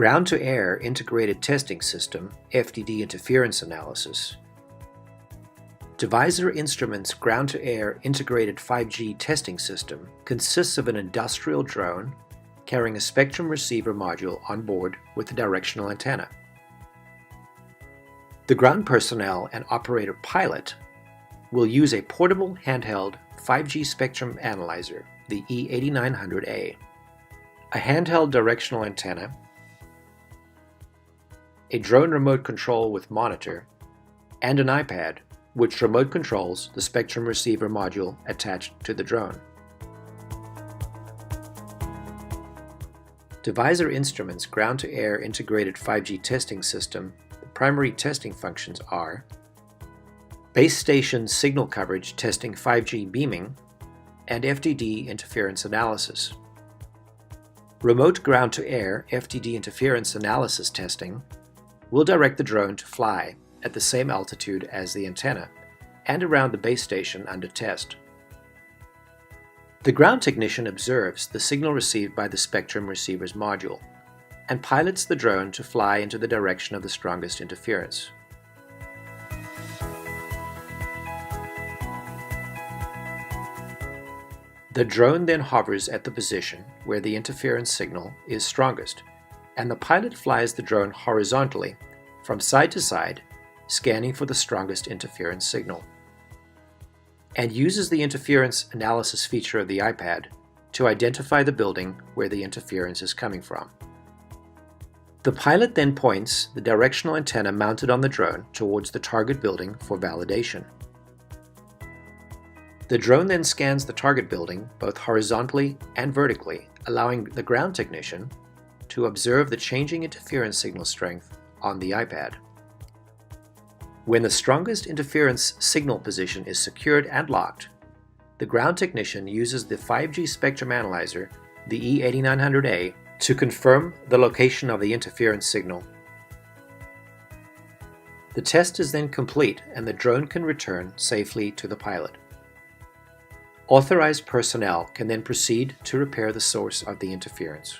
Ground-to-Air Integrated Testing System (FDD Interference Analysis). Deviser Instruments' ground-to-air integrated 5G testing system consists of an industrial drone carrying a spectrum receiver module on board with a directional antenna. The ground personnel and operator pilot will use a portable handheld 5G spectrum analyzer, the E89000A, a handheld directional antenna, a drone remote control with monitor, and an iPad, which remote controls the spectrum receiver module attached to the drone. Deviser Instruments' ground-to-air integrated 5G testing system, the primary testing functions are base station signal coverage testing 5G beaming and FDD interference analysis. Remote ground-to-air FDD interference analysis testing will direct the drone to fly at the same altitude as the antenna and around the base station under test. The ground technician observes the signal received by the spectrum receiver's module and pilots the drone to fly into the direction of the strongest interference. The drone then hovers at the position where the interference signal is strongest, and the pilot flies the drone horizontally from side to side, scanning for the strongest interference signal, and uses the interference analysis feature of the iPad to identify the building where the interference is coming from. The pilot then points the directional antenna mounted on the drone towards the target building for validation. The drone then scans the target building both horizontally and vertically, allowing the ground technician to observe the changing interference signal strength on the iPad. When the strongest interference signal position is secured and locked, the ground technician uses the 5G spectrum analyzer, the E89000A, to confirm the location of the interference signal. The test is then complete and the drone can return safely to the pilot. Authorized personnel can then proceed to repair the source of the interference.